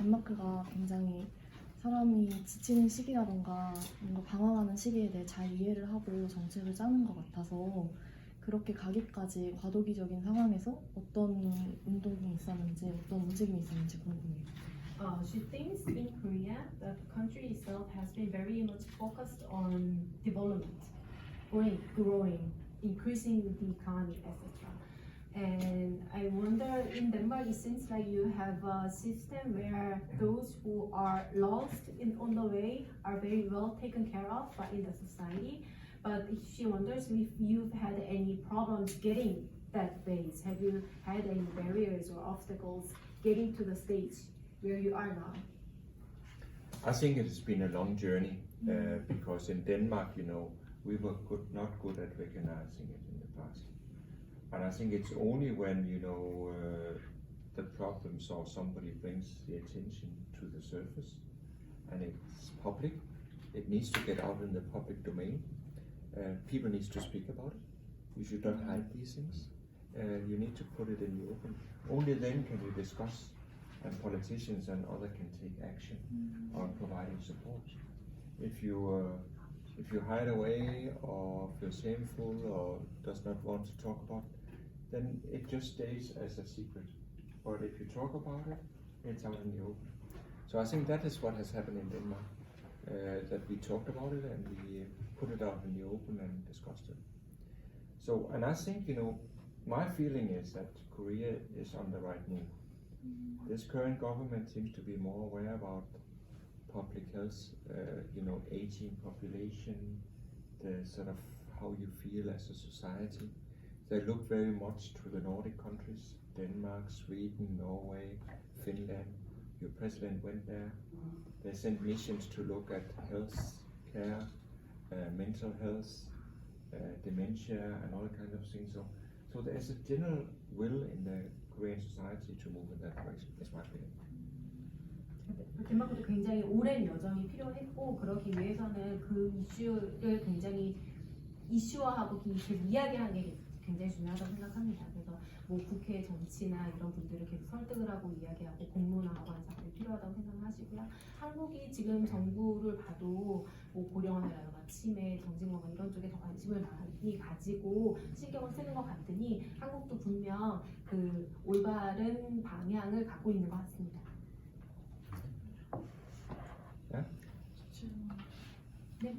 덴마크가 굉장히 사람이 지치는 시기라던가 뭔가 방황하는 시기에 대해 잘 이해를 하고 정책을 짜는 것 같아서 그렇게 가기까지 과도기적인 상황에서 어떤 운동이 있었는지 어떤 움직임이 있었는지 궁금해요. She thinks in Korea that the country itself has been very much focused on development, growing, increasing the economy, etc. And I wonder, in Denmark, it seems like you have a system where those who are lost on the way are very well taken care of in the society. But she wonders if you've had any problems getting that phase. Have you had any barriers or obstacles getting to the stage where you are now? I think it has been a long journey because in Denmark, we were not good at recognizing it in the past. And I think it's only when, the problems or somebody brings the attention to the surface and it's public, it needs to get out in the public domain. People need to speak about it. You should not hide these things. You need to put it in the open. Only then can you discuss and politicians and others can take action on providing support. If you hide away or feel shameful or does not want to talk about it, then it just stays as a secret. But if you talk about it, it's out in the open. So I think that is what has happened in Denmark, that we talked about it and we put it out in the open and discussed it. So, and I think, my feeling is that Korea is on the right move. This current government seems to be more aware about public health, aging population, the sort of how you feel as a society. They look very much to the Nordic countries, Denmark, Sweden, Norway, Finland. Your president went there. They sent missions to look at health care, mental health, dementia, and all kinds of things. So there's a general will in the Korean society to move in that direction. That's my feeling. 덴마크도 굉장히 오랜 여정이 필요했고 그러기 위해서는 그 이슈를 굉장히 이슈화하고 계속 이야기하는 게 굉장히 중요하다고 생각합니다. 그래서 뭐 국회 정치나 이런 분들을 계속 설득을 하고 이야기하고 공론화하고 하는 작업이 필요하다고 생각하시고요. 한국이 지금 정부를 봐도 뭐 고령화라든가 치매, 정신건강 이런 쪽에 더 관심을 많이 가지고 신경을 쓰는 것 같으니 한국도 분명 그 올바른 방향을 갖고 있는 것 같습니다. 네?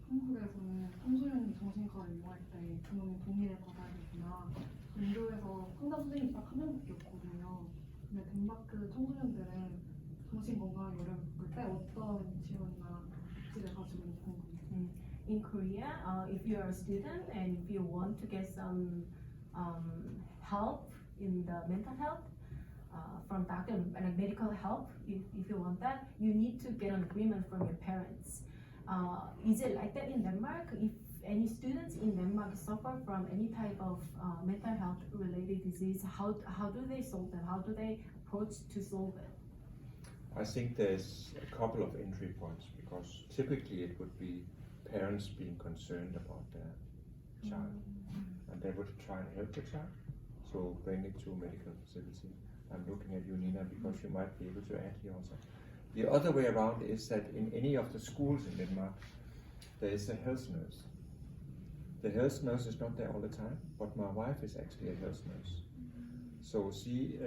한국에서는 청소년 정신과를 이용할 때 부모님 동의를 받아야 되구나. 인도에서 상담 선생님이 딱 한 명밖에 없거든요. 근데 덴마크 청소년들은 정신건강을 어려울 때 어떤 지원이나 복지를 가지고 있는지 궁금해요. In Korea, if you are a student and if you want to get some help in the mental health, from doctor, like medical help, if you want that, you need to get an agreement from your parents. Is it like that in Denmark? If any students in Denmark suffer from any type of mental health related disease, how do they solve that? How do they approach to solve it? I think there's a couple of entry points because typically it would be parents being concerned about their child and they would try and help the child, so bring it to a medical facility. I'm looking at you, Nina, because you might be able to add here also. The other way around is that in any of the schools in Denmark, there is a health nurse. The health nurse is not there all the time, but my wife is actually a health nurse. So she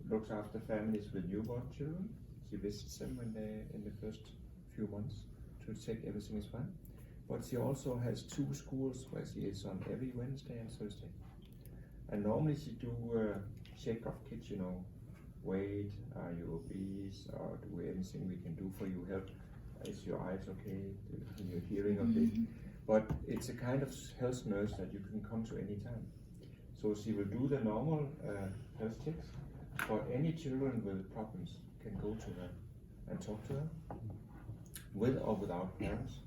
looks after families with newborn children. She visits them when they're in the first few months to check everything is fine. But she also has 2 schools where she is on every Wednesday and Thursday. And normally she do check of kids, weight, are you obese, or do anything we can do for you, help, is your eyes okay, is your hearing okay? But it's a kind of health nurse that you can come to any time. So she will do the normal health checks, but any children with problems can go to her and talk to her, with or without parents.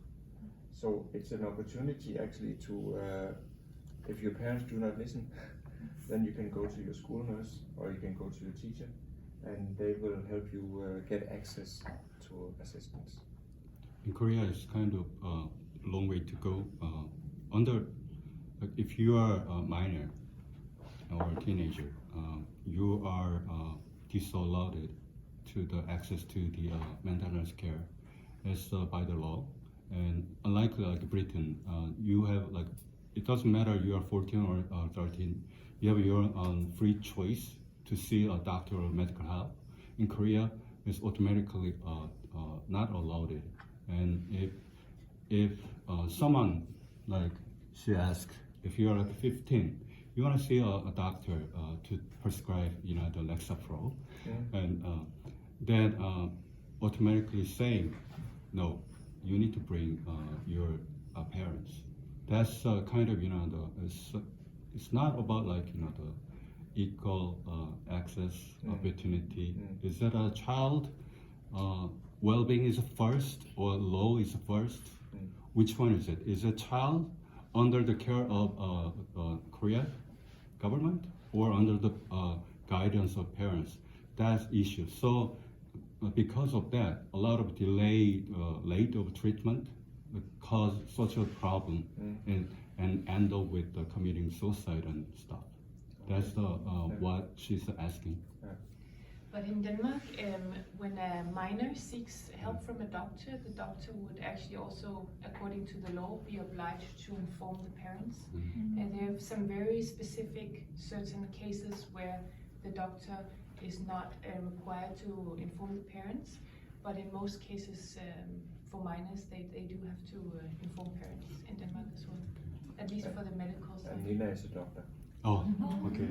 So it's an opportunity actually to, if your parents do not listen, then you can go to your school nurse or you can go to your teacher and they will help you get access to assistance. In Korea, it's kind of a long way to go. If you are a minor or a teenager, you are disallowed to the access to the mental health care as by the law. And unlike like Britain, you have like, it doesn't matter you are 14 or 13, you have your free choice to see a doctor or medical help. In Korea, it's automatically not allowed. And if someone like she asks, if you are like 15, you want to see a doctor to prescribe, you know, the Lexapro, and then automatically saying, no, you need to bring your parents. That's kind of, you know, it's not about like, you know, the equal access opportunity. Is that a child well-being is first or law is first? Which one is it? Is a child under the care of Korea government or under the guidance of parents? That's issue. So because of that, a lot of delayed late of treatment cause social problem and end up with committing suicide and stuff. That's what she's asking. But in Denmark, when a minor seeks help from a doctor, the doctor would actually also, according to the law, be obliged to inform the parents. And there are some very specific certain cases where the doctor is not required to inform the parents, but in most cases for minors, they do have to inform parents in Denmark as well, at least for the medical side. And Nina is a doctor. Oh, okay.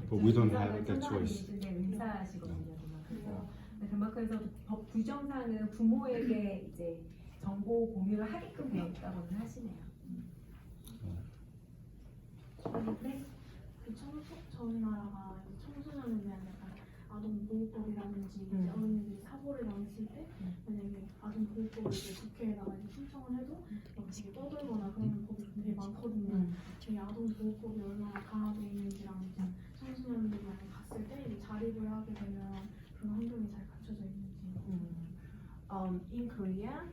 But we don't have that choice. 의사시거든요, 덴마크에서. 덴마크에서 법 규정상은 부모에게 이제 정보 공유를 하게끔 되어 있다고는 하시네요. 네. 저희 나라가 청소년에 대한 약간 아동보호법이라든지 이제 어린이들이 사고를 당했을 때 만약에 아동보호법을 이제 국회에다가 이제 신청을 해도 막 되게 떠들거나 그런 법이 되게 많거든요. 저희 아동보호법이 얼마나 강화되어 있는지랑 이제 청소년들이 만약 갔을 때 이제 자립을 하게 되면 그런 환경이 잘 갖춰져 있는지. In Korea,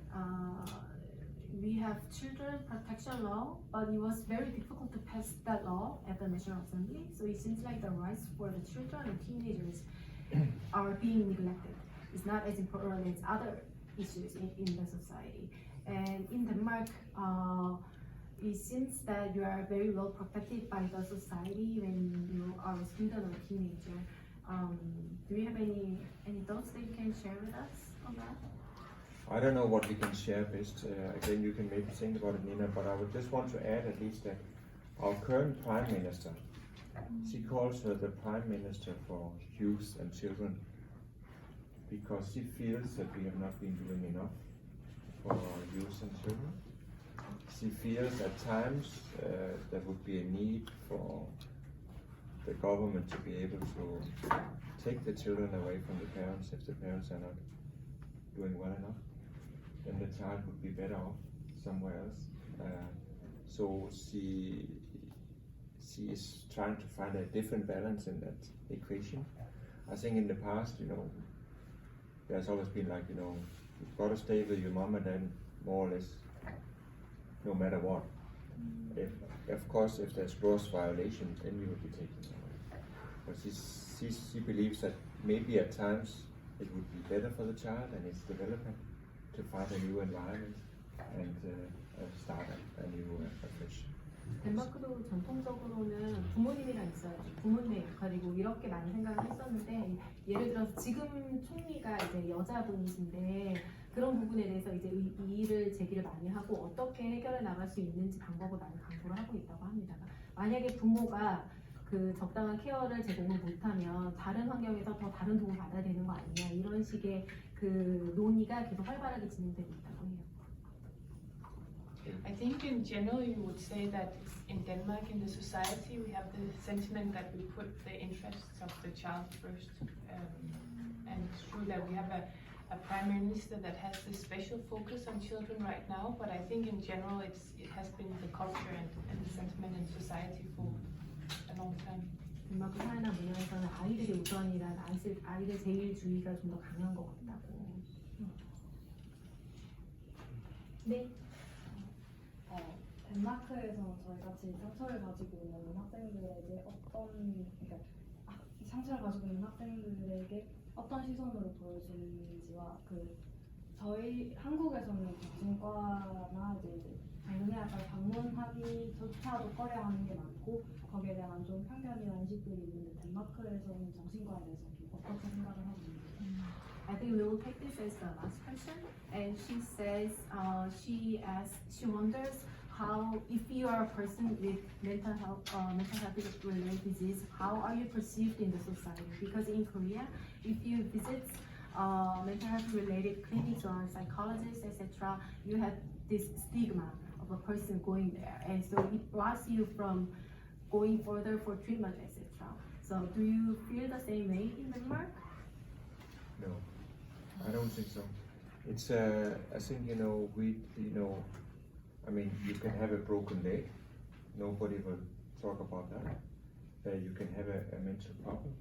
we have children protection law, but it was very difficult to pass that law at the National Assembly. So it seems like the rights for the children and teenagers are being neglected. It's not as important as other issues in the society. And in Denmark, it seems that you are very well protected by the society when you are a student or a teenager. Do you have any thoughts that you can share with us on that? I don't know what we can share best. Again, you can maybe think about it, Nina, but I would just want to add at least that our current Prime Minister, she calls her the Prime Minister for Youth and Children because she feels that we have not been doing enough for our youth and children. She feels at times there would be a need for the government to be able to take the children away from the parents if the parents are not doing well enough. Then the child would be better off somewhere else. So she is trying to find a different balance in that equation. I think in the past, you know, there's always been like, you know, you've got to stay with your mom and dad more or less, no matter what. Of course, if there's gross violations, then you would be taken away. But she believes that maybe at times it would be better for the child and its development to find a new environment and start a new afresh. 덴마크도 전통적으로는 부모님이랑 있어야지 부모님의 역할이고 이렇게 많이 생각을 했었는데 예를 들어서 지금 총리가 이제 여자분이신데 그런 부분에 대해서 이제 이의를 제기를 많이 하고 어떻게 해결해 나갈 수 있는지 방법을 많이 강구를 하고 있다고 합니다. 만약에 부모가 그 적당한 케어를 제공을 못하면 다른 환경에서 더 다른 도움을 받아야 되는 거 아니냐 이런 식의 그 논의가 계속 활발하게 진행되고 있다고 해요. I think in general you would say that in Denmark, in the society, we have the sentiment that we put the interests of the child first. And it's true that we have a prime minister that has this special focus on children right now, but I think in general it has been the culture and the sentiment in society for a long time. 덴마크 사회나 문화에서는 아이들이 우선이란 아이들 제일주의가 좀 더 강한 것 같다고. 네. 덴마크에서 저희 같이 상처를 가지고 있는 학생들에게 상처를 가지고 있는 학생들에게 어떤 시선으로 보여지는지와 저희 한국에서는 정신과나 이제 장르학을 방문하기조차도 꺼려하는 게 많고 거기에 대한 안 좋은 편견이나 인식들이 있는데 덴마크에서는 정신과에 대해서 어떻게 생각을 하고 있는지. I think we will take this as the last question. And she says, she wonders how, if you are a person with mental health related disease, how are you perceived in the society? Because in Korea, if you visit mental health related clinics or psychologists, etc., you have this stigma of a person going there, and so it blocks you from going further for treatment, etc. So, do you feel the same way in Denmark? No, I don't think so. It's I think I mean, you can have a broken leg. Nobody will talk about that. You can have a mental problem.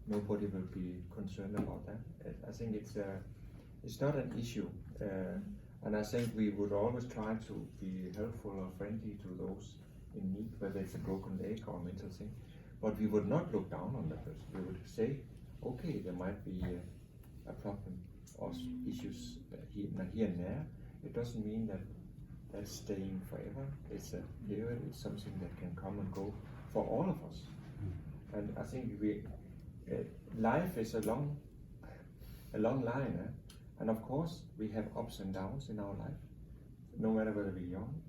Nobody will be concerned about that. I think it's not an issue. And I think we would always try to be helpful or friendly to those in need, whether it's a broken leg or a mental thing. But we would not look down on the person. We would say, okay, there might be a problem or issues here and there. It doesn't mean that that's staying forever. It's a period. It's something that can come and go for all of us. And I think life is a long line. And of course, we have ups and downs in our life. No matter whether we're young,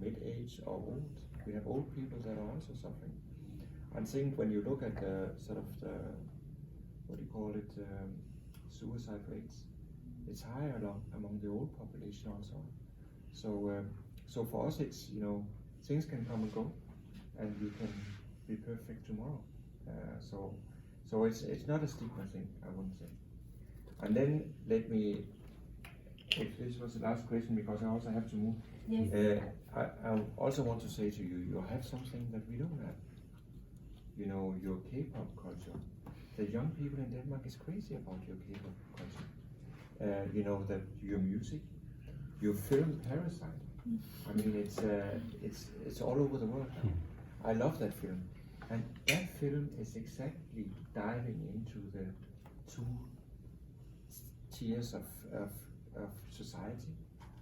mid-age, or old, we have old people that are also suffering. I think when you look at the suicide rates, it's higher among the old population also. So for us, it's things can come and go, and you can be perfect tomorrow. So it's not a stigma thing, I wouldn't say. And then let me, if this was the last question, because I also have to move. Yes. I also want to say to you, you have something that we don't have. Your K-pop culture. The young people in Denmark is crazy about your K-pop culture. That your music, your film Parasite. I mean, it's all over the world now. I love that film, and that film is exactly diving into the two tiers of society,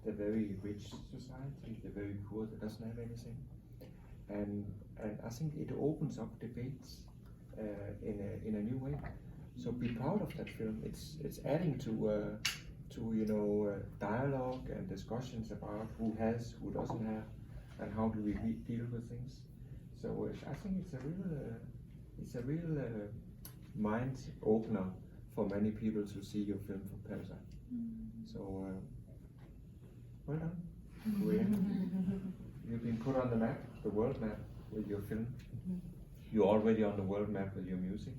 the very rich society, the very poor that doesn't have anything, and I think it opens up debates in a new way. So be proud of that film. It's adding to dialogue and discussions about who has, who doesn't have, and how do we deal with things. So I think it's a real mind opener for many people to see your film for Parasite. So well done, Korea. You've been put on the map, the world map, with your film. You're already on the world map with your music.